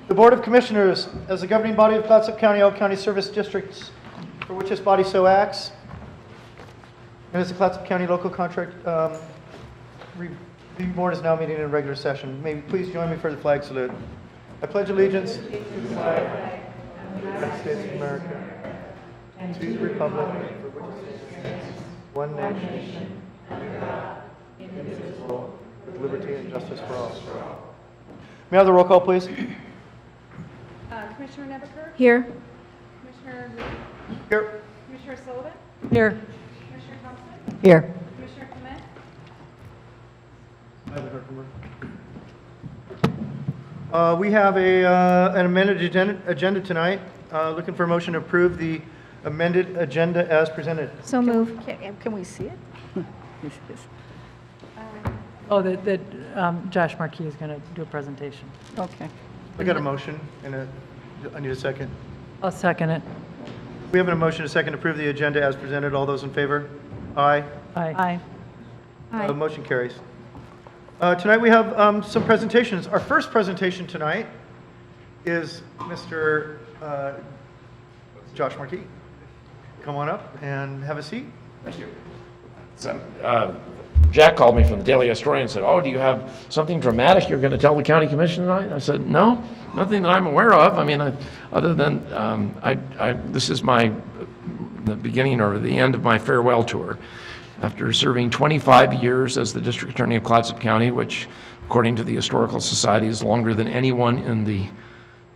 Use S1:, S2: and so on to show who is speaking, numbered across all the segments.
S1: The Board of Commissioners, as the governing body of Clatsop County, all county service districts for which this body so acts, and as the Clatsop County Local Contract Review Board is now meeting in regular session. May you please join me for the flag salute. I pledge allegiance to the flag of the United States of America and to the republic for which it stands, one nation, under God, indivisible, with liberty and justice for all. May I have the roll call, please?
S2: Commissioner Nebeker?
S3: Here.
S2: Commissioner Lee?
S1: Here.
S2: Commissioner Sullivan?
S3: Here.
S2: Commissioner Thompson?
S3: Here.
S2: Commissioner Clement?
S1: I haven't heard from her. We have an amended agenda tonight. Looking for a motion to approve the amended agenda as presented.
S3: So move.
S4: Can we see it?
S5: Oh, that Josh Marquis is going to do a presentation.
S4: Okay.
S1: I got a motion and I need a second.
S5: I'll second it.
S1: We have a motion and a second to approve the agenda as presented. All those in favor? Aye.
S5: Aye.
S3: Aye.
S1: Motion carries. Tonight we have some presentations. Our first presentation tonight is Mr. Josh Marquis. Come on up and have a seat.
S6: Thank you. Jack called me from the Daily Historian and said, "Oh, do you have something dramatic you're going to tell the county commission tonight?" I said, "No, nothing that I'm aware of. I mean, other than this is the beginning or the end of my farewell tour. After serving 25 years as the district attorney of Clatsop County, which, according to the Historical Society, is longer than anyone in the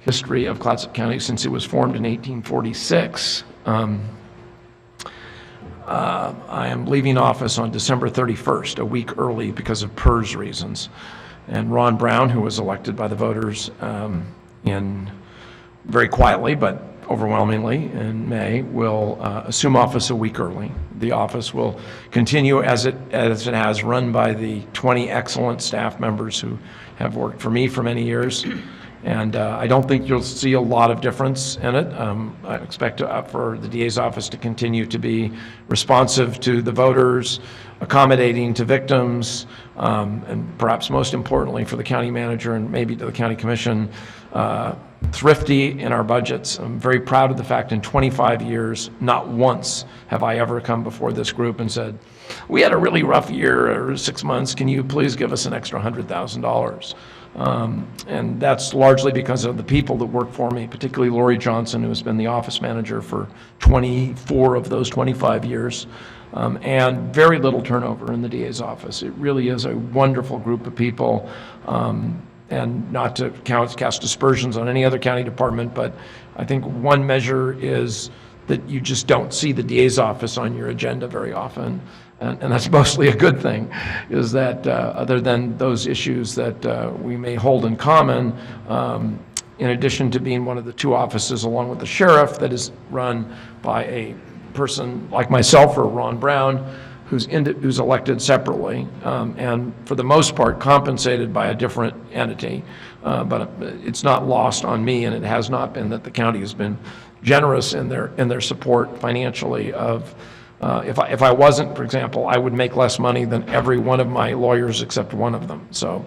S6: history of Clatsop County since it was formed in 1846." I am leaving office on December 31st, a week early because of PERS reasons. And Ron Brown, who was elected by the voters very quietly but overwhelmingly in May, will assume office a week early. The office will continue as it has, run by the 20 excellent staff members who have worked for me for many years. And I don't think you'll see a lot of difference in it. I expect for the DA's office to continue to be responsive to the voters, accommodating to victims, and perhaps most importantly for the county manager and maybe to the county commission, thrifty in our budgets. I'm very proud of the fact in 25 years, not once have I ever come before this group and said, "We had a really rough year or 6 months, can you please give us an extra $100,000? And that's largely because of the people that work for me, particularly Lori Johnson, who has been the office manager for 24 of those 25 years, and very little turnover in the DA's office. It really is a wonderful group of people, and not to cast aspersions on any other county department, but I think one measure is that you just don't see the DA's office on your agenda very often. And that's mostly a good thing, is that other than those issues that we may hold in common, in addition to being one of the two offices along with the sheriff that is run by a person like myself or Ron Brown, who's elected separately, and for the most part compensated by a different entity. But it's not lost on me, and it has not been, that the county has been generous in their support financially of. If I wasn't, for example, I would make less money than every one of my lawyers except one of them. So,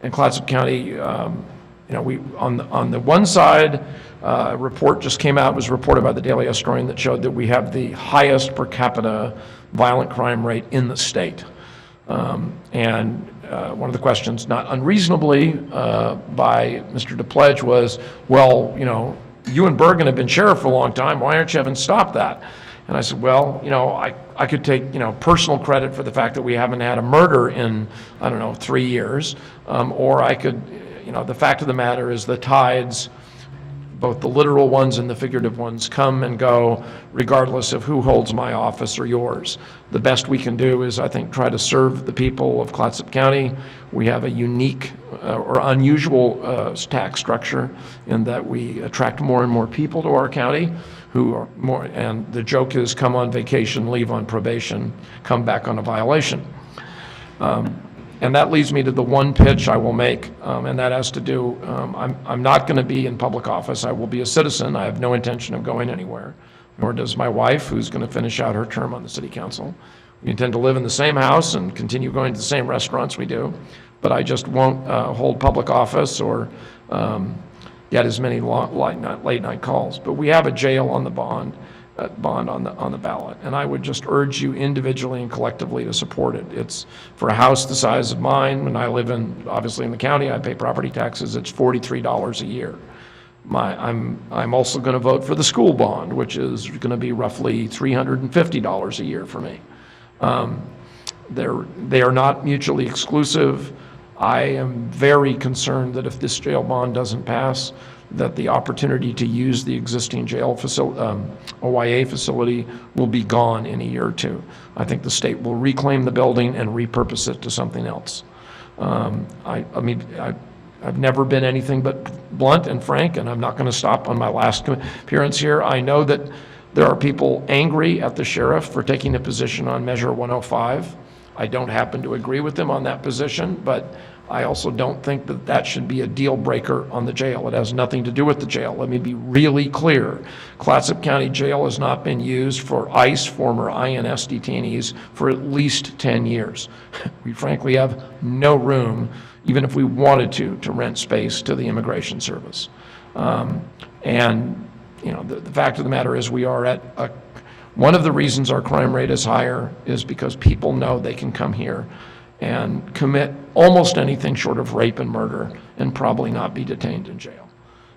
S6: in Clatsop County, we on the one side, a report just came out, was reported by the Daily Historian, that showed that we have the highest per capita violent crime rate in the state. And one of the questions, not unreasonably, by Mr. Dept was, well, you and Bergen have been sheriff for a long time. Why aren't you having stopped that? And I said, well, I could take, personal credit for the fact that we haven't had a murder in, 3 years. Or I could, the fact of the matter is the tides, both the literal ones and the figurative ones, come and go regardless of who holds my office or yours. The best we can do is, I think, try to serve the people of Clatsop County. We have a unique or unusual tax structure in that we attract more and more people to our county who are more, and the joke is, come on vacation, leave on probation, come back on a violation. And that leads me to the one pitch I will make, and that has to do, I'm not going to be in public office. I will be a citizen. I have no intention of going anywhere, nor does my wife, who's going to finish out her term on the city council. We intend to live in the same house and continue going to the same restaurants we do. but I just won't hold public office or get as many late night calls. But we have a jail on the bond on the ballot, and I would just urge you individually and collectively to support it. It's for a house the size of mine, and I live obviously in the county, I pay property taxes, it's $43 a year. I'm also going to vote for the school bond, which is going to be roughly $350 a year for me. They are not mutually exclusive. I am very concerned that if this jail bond doesn't pass, that the opportunity to use the existing jail OYA facility will be gone in a year or two. I think the state will reclaim the building and repurpose it to something else. I've never been anything but blunt and frank, and I'm not going to stop on my last appearance here. I know that there are people angry at the sheriff for taking a position on Measure 105. I don't happen to agree with them on that position, but I also don't think that that should be a deal breaker on the jail. It has nothing to do with the jail. Let me be really clear. Clatsop County Jail has not been used for ICE, former INS detainees, for at least 10 years. We frankly have no room, even if we wanted to rent space to the Immigration Service. And you know, the fact of the matter is we are at one of the reasons our crime rate is higher is because people know they can come here and commit almost anything short of rape and murder and probably not be detained in jail.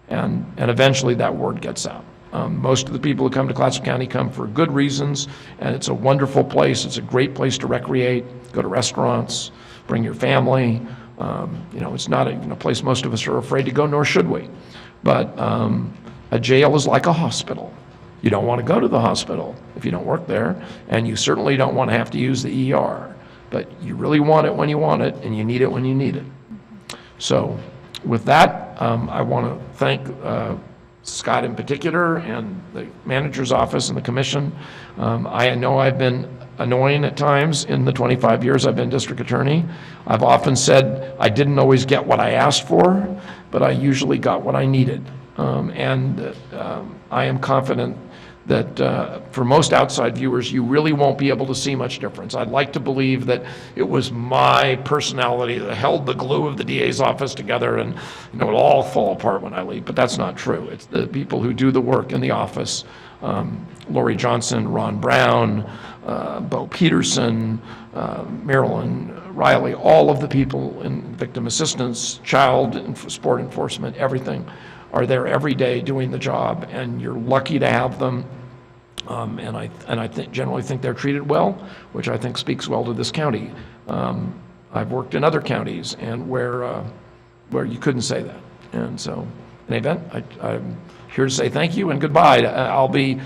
S6: And eventually that word gets out. Most of the people who come to Clatsop County come for good reasons, and it's a wonderful place. It's a great place to recreate, go to restaurants, bring your family. You know, it's not a place most of us are afraid to go, nor should we. But a jail is like a hospital. You don't want to go to the hospital if you don't work there, and you certainly don't want to have to use the ER. But you really want it when you want it, and you need it when you need it. So with that, I want to thank Scott in particular and the manager's office and the commission. I know I've been annoying at times in the 25 years I've been district attorney. I've often said I didn't always get what I asked for, but I usually got what I needed. I am confident that for most outside viewers, you really won't be able to see much difference. I'd like to believe that it was my personality that held the glue of the DA's office together and it'll all fall apart when I leave, but that's not true. It's the people who do the work in the office. Lori Johnson, Ron Brown, Bo Peterson, Marilyn Riley, all of the people in victim assistance, child and sport enforcement, everything are there every day doing the job, and you're lucky to have them. And I generally think they're treated well, which I think speaks well to this county. I've worked in other counties and where you couldn't say that. And so, in any event, I'm here to say thank you and goodbye. Now the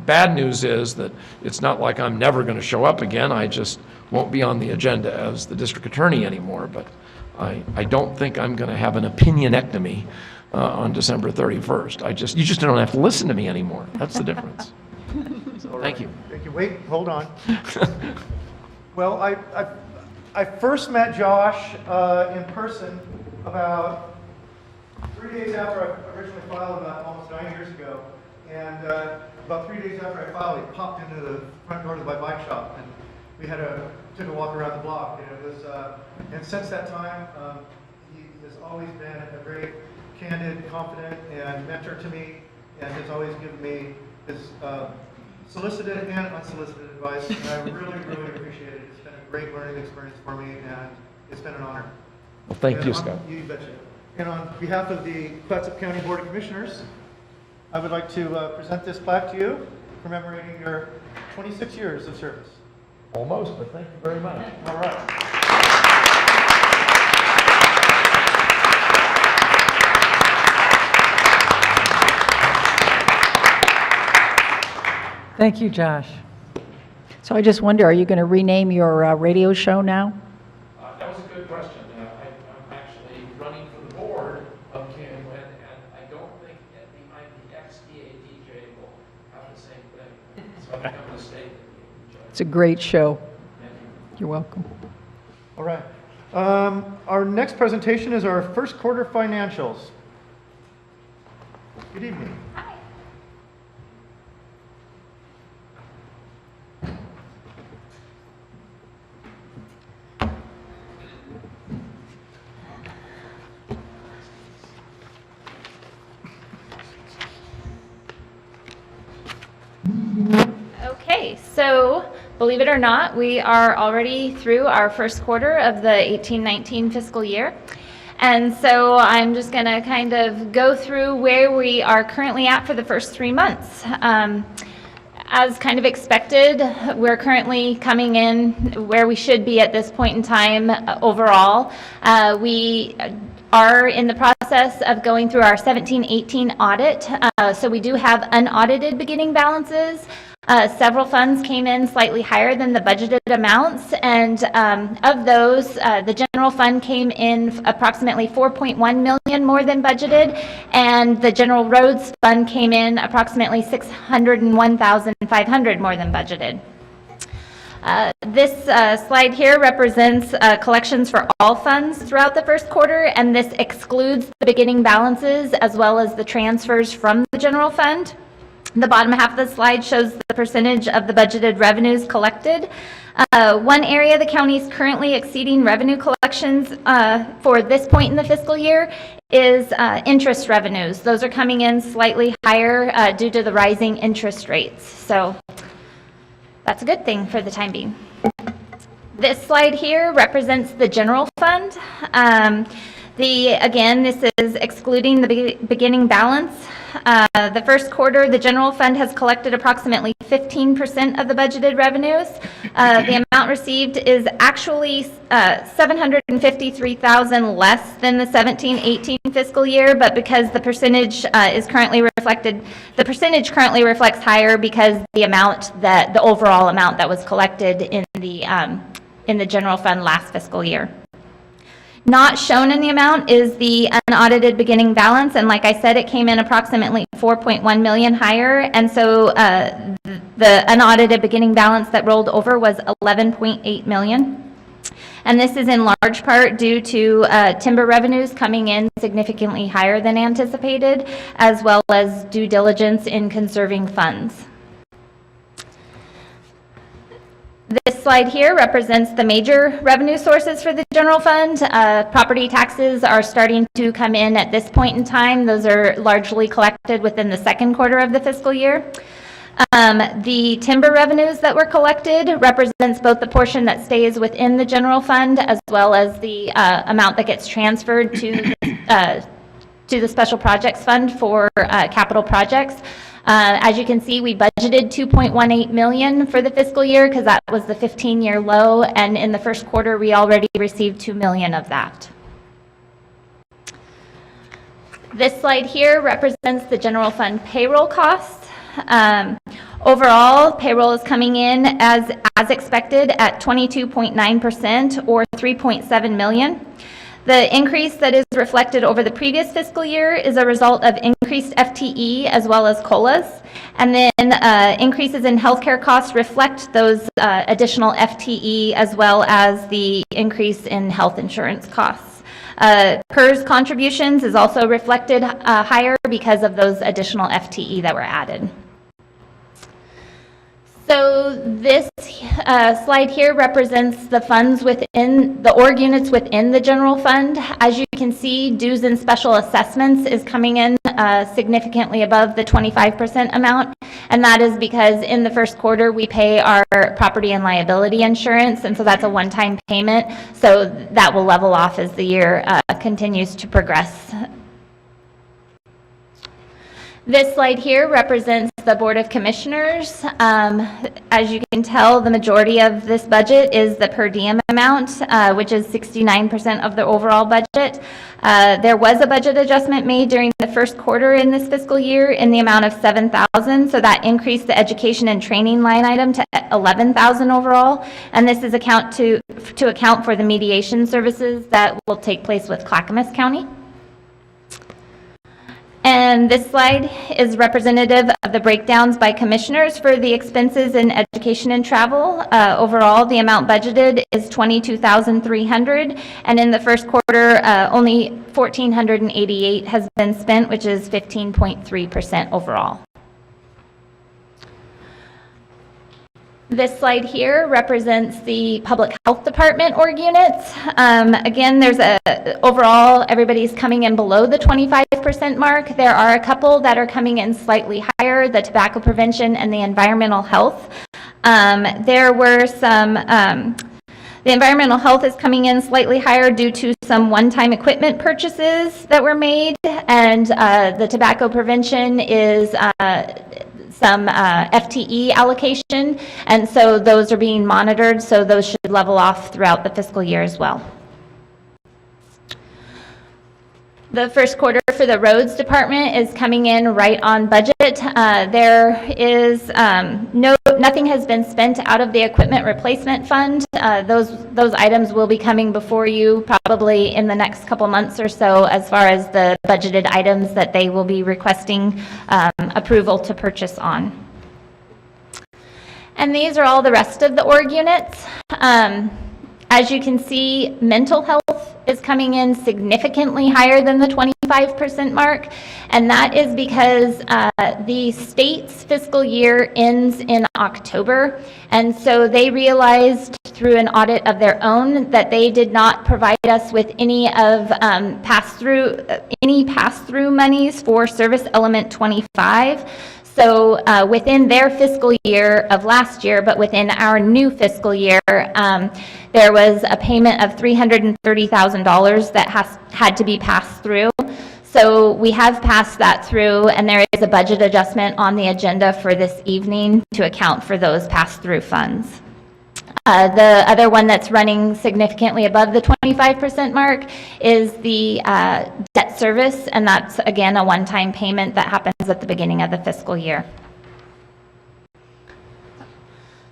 S6: bad news is that it's not like I'm never going to show up again. I just won't be on the agenda as the district attorney anymore. But I don't think I'm going to have an opinionectomy on December 31st. You just don't have to listen to me anymore. That's the difference. So, thank you.
S1: Thank you. Wait, hold on. Well, I first met Josh in person about 3 days after I originally filed, about almost 9 years ago. And about 3 days after I filed, he popped into the front door of my bike shop, and we took a walk around the block. And it was, and since that time, he has always been a very candid, confident, and mentor to me, and has always given me his solicited and unsolicited advice. And I really, really appreciate it. It's been a great learning experience for me, and it's been an honor.
S6: Well, thank you, Scott.
S1: You betcha. And on behalf of the Clatsop County Board of Commissioners, I would like to present this plaque to you, commemorating your 26 years of service.
S6: Almost, but thank you very much.
S1: All right.
S5: Thank you, Josh.
S3: So I just wonder, are you going to rename your radio show now?
S6: That was a good question. I'm actually running for the board of KMWN, and I don't think behind the XDA DJ will have the same thing. So I think I'm going to stay with the DJ.
S3: It's a great show. You're welcome.
S1: All right. Our next presentation is our first quarter financials. Good evening.
S4: So, believe it or not, we are already through our first quarter of the 18-19 fiscal year. And so I'm just going to kind of go through where we are currently at for the first 3 months. As kind of expected, we're currently coming in where we should be at this point in time overall. We are in the process of going through our 17-18 audit. So we do have unaudited beginning balances. Several funds came in slightly higher than the budgeted amounts, and of those, the general fund came in approximately $4.1 million more than budgeted, and the general roads fund came in approximately $601,500 more than budgeted. This slide here represents collections for all funds throughout the first quarter, and this excludes the beginning balances as well as the transfers from the general fund. The bottom half of the slide shows the percentage of the budgeted revenues collected. One area the county is currently exceeding revenue collections for this point in the fiscal year is interest revenues. Those are coming in slightly higher due to the rising interest rates. So that's a good thing for the time being. This slide here represents the general fund. Again, this is excluding the beginning balance. The first quarter, the general fund has collected approximately 15% of the budgeted revenues. The amount received is actually $753,000 less than the 17-18 fiscal year, but because the percentage is currently reflected, the percentage currently reflects higher because the overall amount that was collected in the general fund last fiscal year. Not shown in the amount is the unaudited beginning balance, and like I said, it came in approximately $4.1 million higher, and so the unaudited beginning balance that rolled over was $11.8 million. And this is in large part due to timber revenues coming in significantly higher than anticipated, as well as due diligence in conserving funds. This slide here represents the major revenue sources for the general fund. Property taxes are starting to come in at this point in time. Those are largely collected within the second quarter of the fiscal year. The timber revenues that were collected represents both the portion that stays within the general fund as well as the amount that gets transferred to the Special Projects Fund for capital projects. As you can see, we budgeted $2.18 million for the fiscal year because that was the 15-year low, and in the first quarter, we already received $2 million of that. This slide here represents the general fund payroll costs. Overall, payroll is coming in as expected at 22.9% or $3.7 million. The increase that is reflected over the previous fiscal year is a result of increased FTE as well as COLAs. And then increases in healthcare costs reflect those additional FTE as well as the increase in health insurance costs. PERS contributions is also reflected higher because of those additional FTE that were added. So this slide here represents the funds within the org units within the general fund. As you can see, dues and special assessments is coming in significantly above the 25% amount, and that is because in the first quarter we pay our property and liability insurance, and so that's a one-time payment, so that will level off as the year continues to progress. This slide here represents the Board of Commissioners. As you can tell, the majority of this budget is the per diem amount, which is 69% of the overall budget. There was a budget adjustment made during the first quarter in this fiscal year in the amount of $7,000, so that increased the education and training line item to $11,000 overall, and this is to account for the mediation services that will take place with Clackamas County. And this slide is representative of the breakdowns by commissioners for the expenses in education and travel. Overall, the amount budgeted is $22,300, and in the first quarter, only $1,488 has been spent, which is 15.3% overall. This slide here represents the Public Health Department org units. Again, overall, everybody's coming in below the 25% mark. There are a couple that are coming in slightly higher, the tobacco prevention and the environmental health. There were some, the environmental health is coming in slightly higher due to some one-time equipment purchases that were made, and the tobacco prevention is some FTE allocation, and so those are being monitored, so those should level off throughout the fiscal year as well. The first quarter for the roads department is coming in right on budget. There is nothing has been spent out of the equipment replacement fund. Those items will be coming before you probably in the next couple months or so, as far as the budgeted items that they will be requesting approval to purchase on. And these are all the rest of the org units. As you can see, mental health is coming in significantly higher than the 25% mark, and that is because the state's fiscal year ends in October, and so they realized through an audit of their own that they did not provide us with any of pass-through monies for Service Element 25. So within their fiscal year of last year, but within our new fiscal year, there was a payment of $330,000 that had to be passed through. So we have passed that through, and there is a budget adjustment on the agenda for this evening to account for those pass-through funds. The other one that's running significantly above the 25% mark is the debt service, and that's, again, a one-time payment that happens at the beginning of the fiscal year.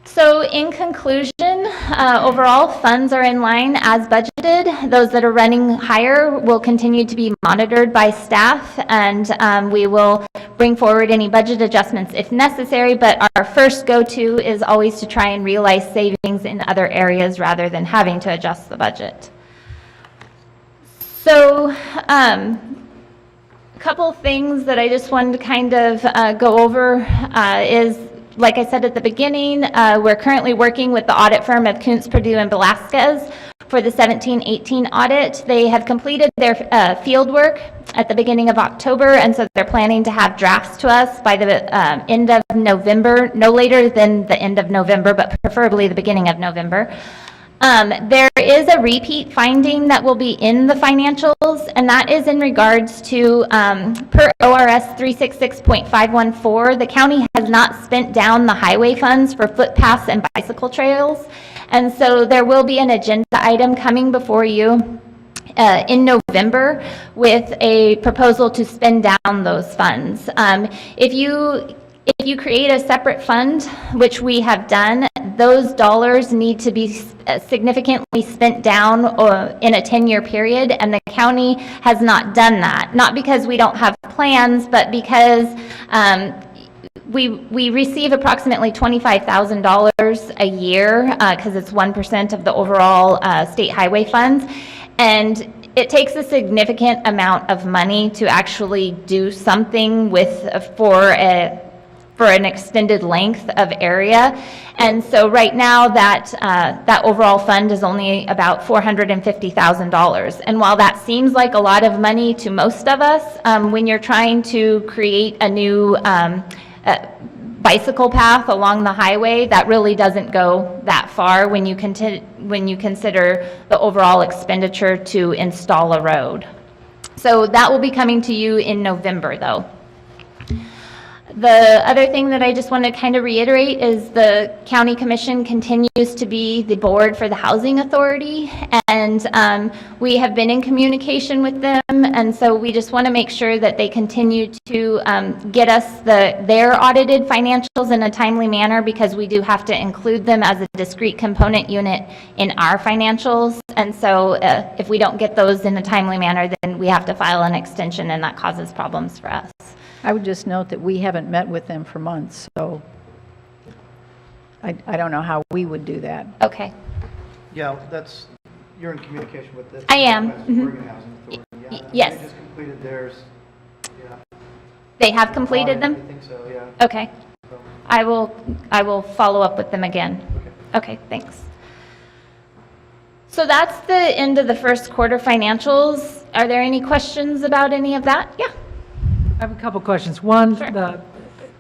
S4: So in conclusion, overall funds are in line as budgeted. Those that are running higher will continue to be monitored by staff, and we will bring forward any budget adjustments if necessary, but our first go-to is always to try and realize savings in other areas rather than having to adjust the budget. So a couple things that I just wanted to kind of go over is, like I said at the beginning, we're currently working with the audit firm of Kuntz, Purdue, and Velasquez for the 17-18 audit. They have completed their field work at the beginning of October, and so they're planning to have drafts to us by the end of November, no later than the end of November, but preferably the beginning of November. There is a repeat finding that will be in the financials, and that is in regards to, per ORS 366.514, the county has not spent down the highway funds for footpaths and bicycle trails, and so there will be an agenda item coming before you in November with a proposal to spend down those funds. If you create a separate fund, which we have done, those dollars need to be significantly spent down in a 10-year period, and the county has not done that. Not because we don't have plans, but because we receive approximately $25,000 a year, because it's 1% of the overall state highway funds, and it takes a significant amount of money to actually do something for an extended length of area. And so right now that overall fund is only about $450,000. And while that seems like a lot of money to most of us, when you're trying to create a new bicycle path along the highway, that really doesn't go that far when you consider the overall expenditure to install a road. So that will be coming to you in November, though. The other thing that I just want to kind of reiterate is the county commission continues to be the board for the housing authority, and we have been in communication with them, and so we just want to make sure that they continue to get us their audited financials in a timely manner, because we do have to include them as a discrete component unit in our financials. And so if we don't get those in a timely manner, then we have to file an extension, and that causes problems for us.
S3: I would just note that we haven't met with them for months, so I don't know how we would do that.
S4: Okay.
S1: Yeah, you're in communication with this.
S4: I am.
S1: Oregon Housing Authority. Yeah,
S4: Yes.
S1: They just completed theirs. Yeah.
S4: They have completed them?
S1: I think so, yeah.
S4: Okay.
S1: So,
S4: I will follow up with them again. Okay, thanks. So that's the end of the first quarter financials. Are there any questions about any of that? Yeah.
S5: I have a couple questions. One,
S4: Sure.
S5: the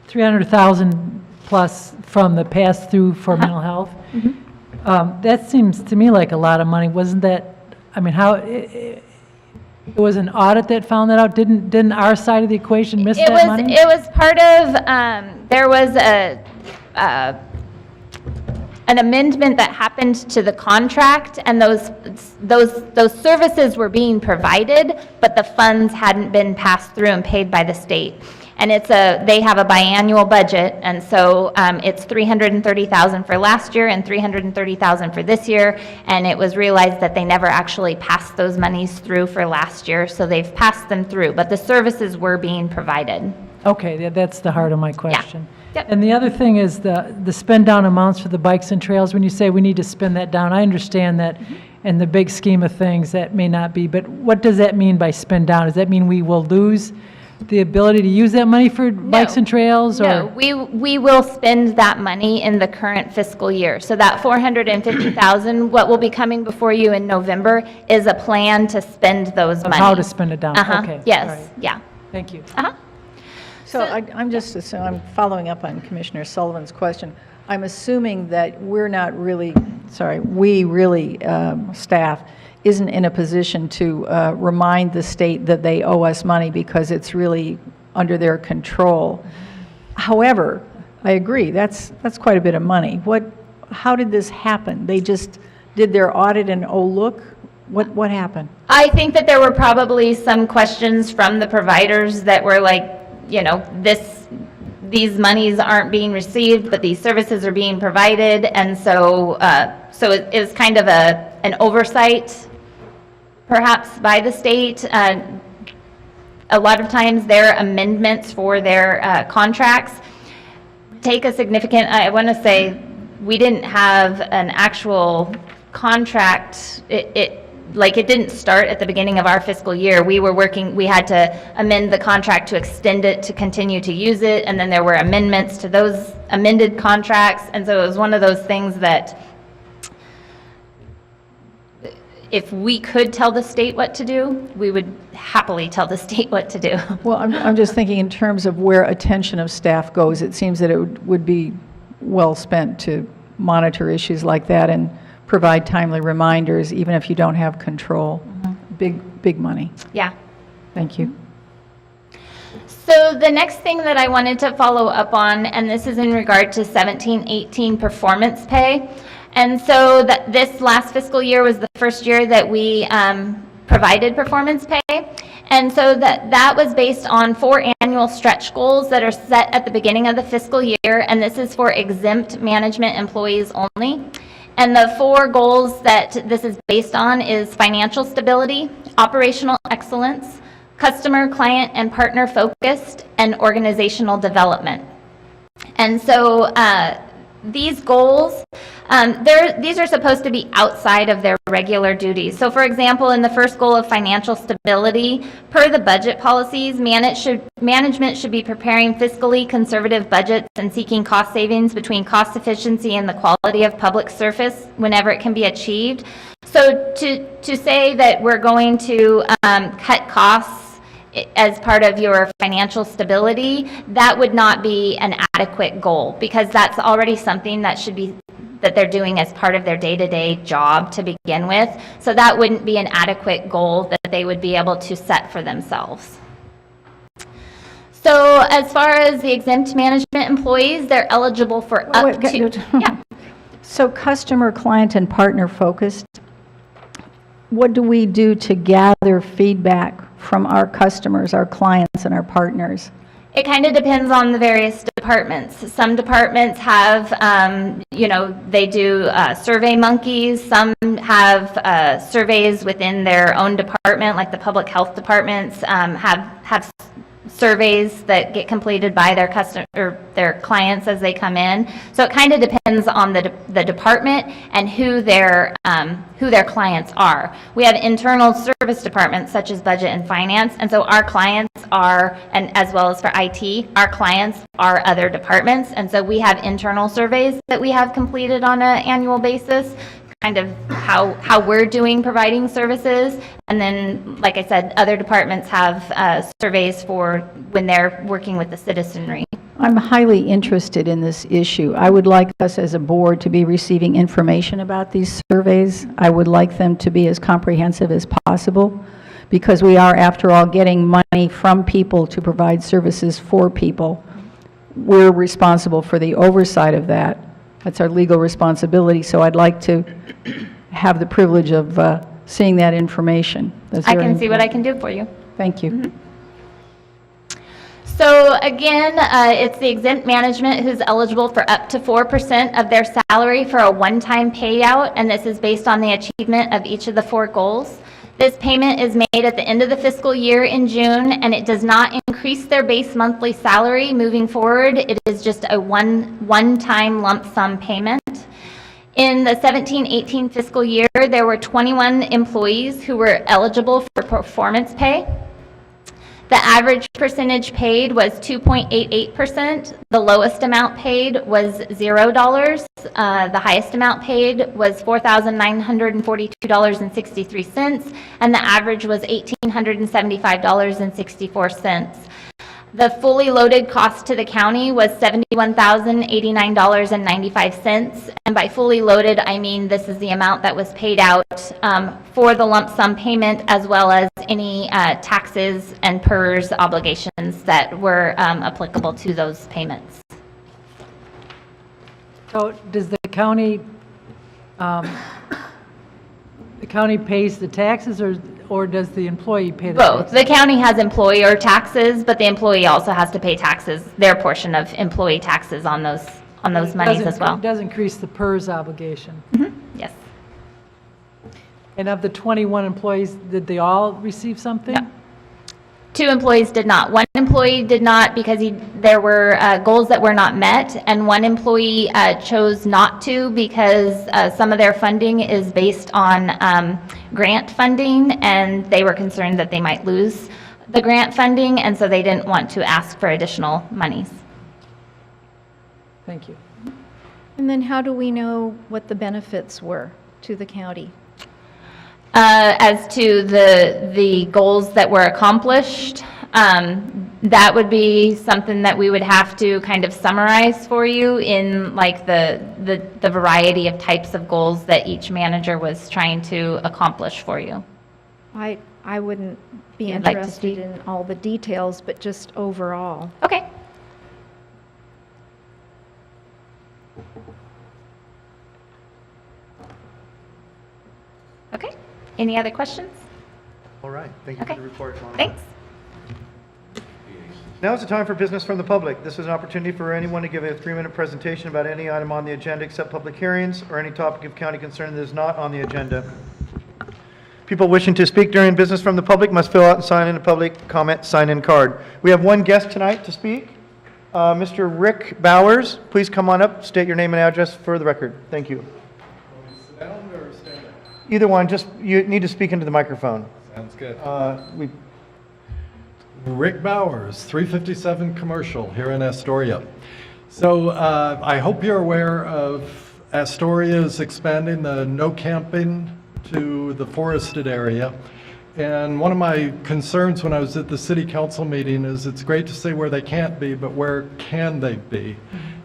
S5: 300,000 plus from the pass-through for mental health. That seems to me like a lot of money. Wasn't that, I mean, how, it was an audit that found that out? Didn't our side of the equation miss that money?
S4: It was part of, there was an amendment that happened to the contract, and those services were being provided, but the funds hadn't been passed through and paid by the state. And they have a biannual budget, and so it's $330,000 for last year and $330,000 for this year, and it was realized that they never actually passed those monies through for last year, so they've passed them through, but the services were being provided.
S5: Okay, that's the heart of my question.
S4: Yep.
S5: And the other thing is the spend down amounts for the bikes and trails. When you say we need to spend that down, I understand that in the big scheme of things that may not be, but what does that mean by spend down? Does that mean we will lose the ability to use that money for bikes and trails?
S4: No, we will spend that money in the current fiscal year. So that $450,000, what will be coming before you in November, is a plan to spend those monies.
S5: How to spend it down? Okay. All
S4: Yes,
S5: right.
S4: yeah.
S5: Thank you.
S3: So I'm following up on Commissioner Sullivan's question. I'm assuming that we really, staff, isn't in a position to remind the state that they owe us money because it's really under their control. However, I agree, that's quite a bit of money. How did this happen? They just did their audit and, oh, look, what happened?
S4: I think that there were probably some questions from the providers that were like, you know, these monies aren't being received, but these services are being provided, and so it was kind of an oversight, perhaps, by the state. A lot of times their amendments for their contracts take a significant, I want to say, we didn't have an actual contract, it didn't start at the beginning of our fiscal year. We had to amend the contract to extend it to continue to use it, and then there were amendments to those amended contracts, and so it was one of those things that if we could tell the state what to do, we would happily tell the state what to do.
S3: Well, I'm just thinking in terms of where attention of staff goes, it seems that it would be well spent to monitor issues like that and provide timely reminders, even if you don't have control. Big money.
S4: Yeah.
S3: Thank you.
S4: So the next thing that I wanted to follow up on, and this is in regard to 17-18 performance pay. And so this last fiscal year was the first year that we provided performance pay. And so that was based on 4 annual stretch goals that are set at the beginning of the fiscal year, and this is for exempt management employees only. And the 4 goals that this is based on is financial stability, operational excellence, customer, client, and partner focused, and organizational development. And so these goals, these are supposed to be outside of their regular duties. So for example, in the first goal of financial stability, per the budget policies, management should be preparing fiscally conservative budgets and seeking cost savings between cost efficiency and the quality of public service whenever it can be achieved. So to say that we're going to cut costs as part of your financial stability, that would not be an adequate goal, because that's already something that they're doing as part of their day-to-day job to begin with. So that wouldn't be an adequate goal that they would be able to set for themselves. So as far as the exempt management employees, they're eligible for up to... Yeah.
S3: So customer, client, and partner focused, what do we do to gather feedback from our customers, our clients, and our partners?
S4: It kind of depends on the various departments. Some departments have, they do survey monkeys. Some have surveys within their own department, like the public health departments have surveys that get completed by their clients as they come in. So it kind of depends on the department and who their clients are. We have internal service departments such as budget and finance, and so our clients are, and as well as for IT, our clients are other departments, and so we have internal surveys that we have completed on an annual basis, kind of how we're doing providing services. And then, like I said, other departments have surveys for when they're working with the citizenry.
S3: I'm highly interested in this issue. I would like us as a board to be receiving information about these surveys. I would like them to be as comprehensive as possible, because we are, after all, getting money from people to provide services for people. We're responsible for the oversight of that. That's our legal responsibility, so I'd like to have the privilege of seeing that information. That's
S4: I
S3: very
S4: can see what I
S3: important.
S4: can do for you.
S3: Thank you.
S4: So again, it's the exempt management who's eligible for up to 4% of their salary for a one-time payout, and this is based on the achievement of each of the 4 goals. This payment is made at the end of the fiscal year in June, and it does not increase their base monthly salary moving forward. It is just a one-time lump sum payment. In the 17-18 fiscal year, there were 21 employees who were eligible for performance pay. The average percentage paid was 2.88%. The lowest amount paid was $0. The highest amount paid was $4,942.63, and the average was $1,875.64. The fully loaded cost to the county was $71,089.95, and by fully loaded, I mean this is the amount that was paid out for the lump sum payment, as well as any taxes and PERS obligations that were applicable to those payments.
S5: So does the county pays the taxes, or does the employee pay the
S4: Both.
S5: taxes?
S4: The county has employer taxes, but the employee also has to pay taxes, their portion of employee taxes on those monies as well.
S5: It does increase the PERS obligation.
S4: Yes.
S5: And of the 21 employees, did they all receive something?
S4: No. 2 employees did not. 1 employee did not because there were goals that were not met, and 1 employee chose not to because some of their funding is based on grant funding, and they were concerned that they might lose the grant funding, and so they didn't want to ask for additional monies.
S5: Thank you.
S7: And then how do we know what the benefits were to the county?
S4: As to the goals that were accomplished, that would be something that we would have to kind of summarize for you in like the variety of types of goals that each manager was trying to accomplish for you.
S7: I wouldn't be
S4: You'd like to
S7: interested
S4: speak?
S7: in all the details, but just overall.
S4: Okay. Okay. Any other questions?
S1: All right, thank you for
S4: Okay.
S1: the report, Monica.
S4: Thanks.
S1: Now is the time for business from the public. This is an opportunity for anyone to give a 3-minute presentation about any item on the agenda except public hearings or any topic of county concern that is not on the agenda. People wishing to speak during business from the public must fill out and sign in a public comment sign-in card. We have one guest tonight to speak, Mr. Rick Bowers. Please come on up, state your name and address for the record. Thank you.
S8: Sit down or stand up?
S1: Either one, just, you need to speak into the microphone.
S8: Sounds good.
S1: We
S8: Rick Bowers, 357 Commercial here in Astoria. So I hope you're aware of Astoria's expanding the no camping to the forested area. And one of my concerns when I was at the city council meeting is it's great to say where they can't be, but where can they be?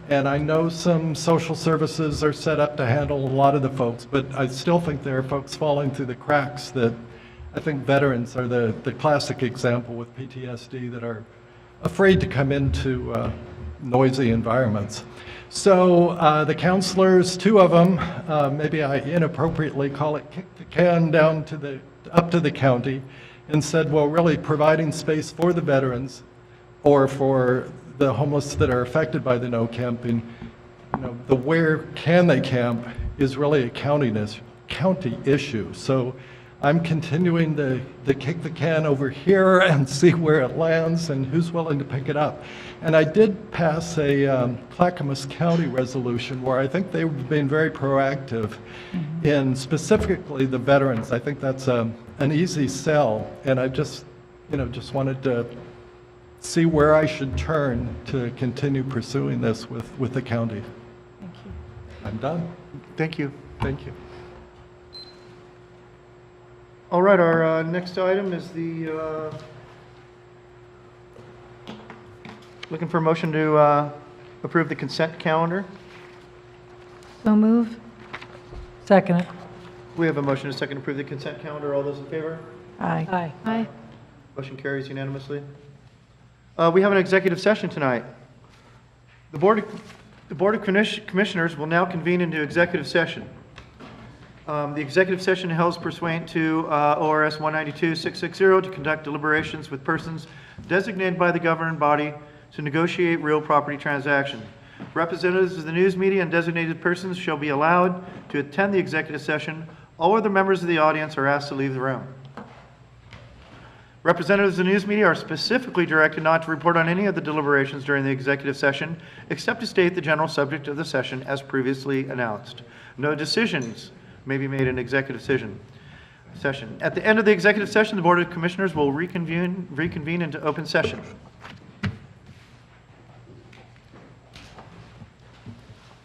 S8: And I know some social services are set up to handle a lot of the folks, but I still think there are folks falling through the cracks that I think veterans are the classic example with PTSD that are afraid to come into noisy environments. So the counselors, 2 of them, maybe I inappropriately call it kick the can down to up to the county and said, well, really providing space for the veterans or for the homeless that are affected by the no camping, you know, the where can they camp is really a county issue. So I'm continuing to kick the can over here and see where it lands and who's willing to pick it up. And I did pass a Clackamas County resolution where I think they've been very proactive in specifically the veterans. I think that's an easy sell, and I just wanted to see where I should turn to continue pursuing this with the county.
S5: Thank you.
S8: I'm done.
S1: Thank you.
S8: Thank you.
S1: All right, our next item is the Looking for a motion to approve the consent calendar.
S7: So move.
S5: Second it.
S1: We have a motion to second approve the consent calendar. All those in favor?
S3: Aye.
S5: Aye.
S7: Aye.
S1: Motion carries unanimously. We have an executive session tonight. The Board of Commissioners will now convene into executive session. The executive session held pursuant to ORS 192-660 to conduct deliberations with persons designated by the governing body to negotiate real property transactions. Representatives of the news media and designated persons shall be allowed to attend the executive session. All other members of the audience are asked to leave the room. Representatives of the news media are specifically directed not to report on any of the deliberations during the executive session, except to state the general subject of the session as previously announced. No decisions may be made in executive session. At the end of the executive session, the Board of Commissioners will reconvene into open session.